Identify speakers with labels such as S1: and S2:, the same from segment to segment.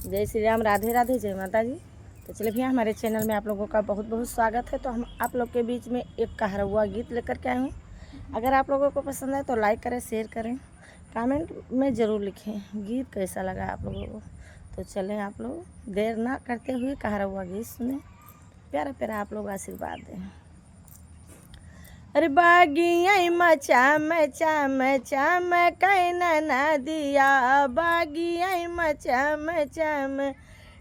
S1: जय श्री राम, राधे राधे, जय माता जी। तो चलिए भैया, हमारे चैनल में आप लोगों का बहुत बहुत स्वागत है। तो हम आप लोग के बीच में एक कहरवा गीत लेकर के आए हूँ। अगर आप लोगों को पसंद है तो लाइक करें, शेयर करें, कमेंट में ज़रूर लिखें गीत कैसा लगा आप लोगों को। तो चलें, आप लोग देर ना करते हुए कहरवा गीत सुने, प्यारा प्यारा आप लोग आशीर्वाद दें। अरे बागिया मचाम चाम चाम कैना ना दिया, बागिया मचाम चाम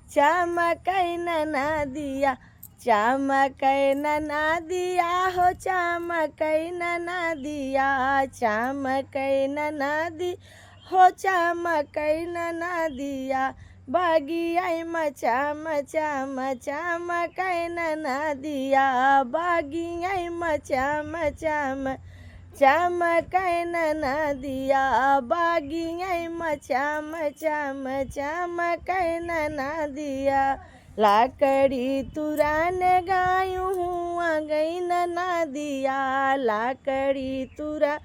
S1: चाम कैना ना दिया, चाम कैना ना दिया हो, चाम कैना ना दिया, चाम कैना ना दी हो, चाम कैना ना दिया, बागिया मचाम चाम चाम कैना ना दिया, बागिया मचाम चाम चाम कैना ना दिया, बागिया मचाम चाम चाम कैना ना दिया, लाकड़ी तुरान गायूं हुआ गई ना दिया, लाकड़ी तुरा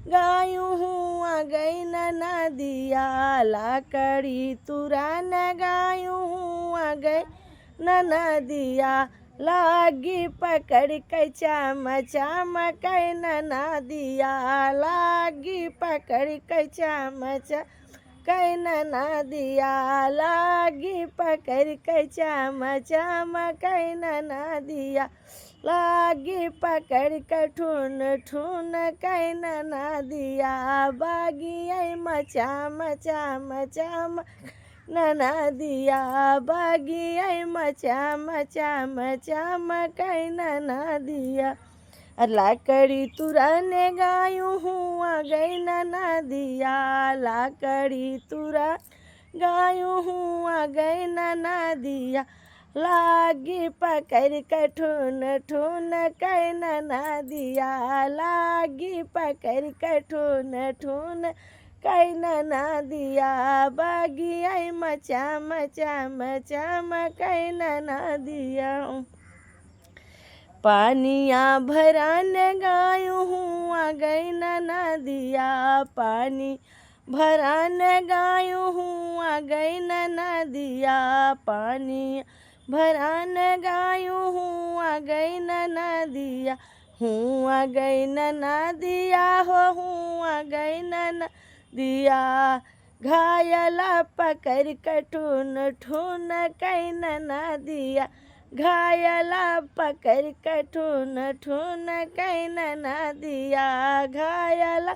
S1: गायूं हुआ गई ना दिया, लाकड़ी तुरान गायूं हुआ गई ना दिया, लागी पकड़ के चाम चाम कैना ना दिया, लागी पकड़ के चाम चाम कैना ना दिया, लागी पकड़ के चाम चाम कैना ना दिया, लागी पकड़ के ठून ठून कैना ना दिया, बागिया मचाम चाम चाम ना दिया, बागिया मचाम चाम चाम कैना ना दिया, लाकड़ी तुराने गायूं हुआ गई ना दिया, लाकड़ी तुरा गायूं हुआ गई ना दिया, लागी पकड़ के ठून ठून कैना ना दिया, लागी पकड़ के ठून ठून कैना ना दिया, बागिया मचाम चाम चाम कैना ना दिया, पानिया भरान गायूं हुआ गई ना दिया, पानी भरान गायूं हुआ गई ना दिया, पानी भरान गायूं हुआ गई ना दिया, हुआ गई ना दिया हो, हुआ गई ना दिया, घायला पकड़ के ठून ठून कैना ना दिया, घायला पकड़ के ठून ठून कैना ना दिया, घायला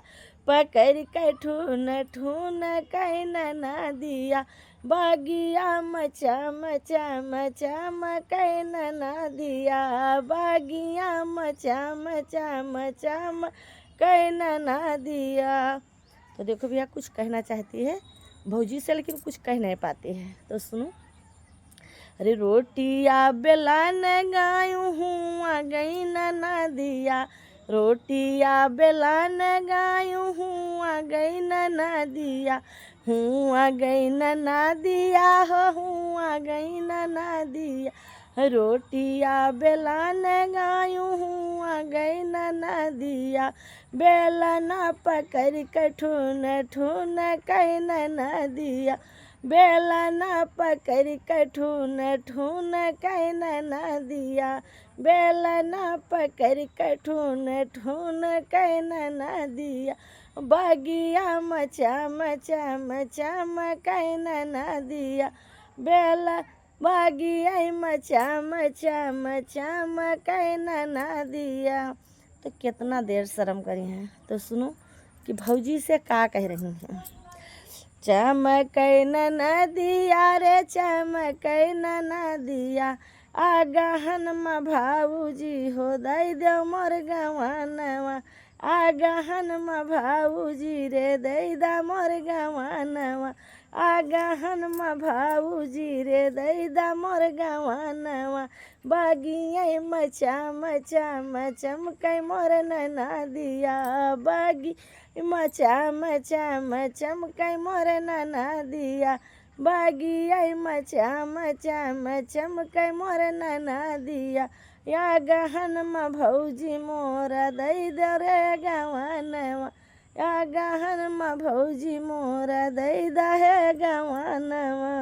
S1: पकड़ के ठून ठून कैना ना दिया, बागिया मचाम चाम चाम कैना ना दिया, बागिया मचाम चाम चाम कैना ना दिया। तो देखो भैया, कुछ कहना चाहती है भौजी से, लेकिन कुछ कह नहीं पाती है, तो सुनो। अरे रोटिया बेलान गायूं हुआ गई ना दिया, रोटिया बेलान गायूं हुआ गई ना दिया, हुआ गई ना दिया हो, हुआ गई ना दिया, रोटिया बेलान गायूं हुआ गई ना दिया, बेलना पकड़ के ठून ठून कैना ना दिया, बेलना पकड़ के ठून ठून कैना ना दिया, बेलना पकड़ के ठून ठून कैना ना दिया, बागिया मचाम चाम चाम कैना ना दिया, बेला बागिया मचाम चाम चाम कैना ना दिया। तो कितना देर शर्म करी हैं, तो सुनो कि भौजी से का कह रही हैं। चमकैना ना दिया रे, चमकैना ना दिया, आगहन में भाऊजी हो दई दे मोर गवानवा, आगहन में भाऊजी रे दई दा मोर गवानवा, आगहन में भाऊजी रे दई दा मोर गवानवा, बागिया मचाम चाम चमकै मोर ना दिया, बागी मचाम चाम चमकै मोर ना दिया, बागिया मचाम चाम चमकै मोर ना दिया, या गहन में भौजी मोरा दई दे रे गवानवा, या गहन में भौजी मोरा दई दा है गवानवा।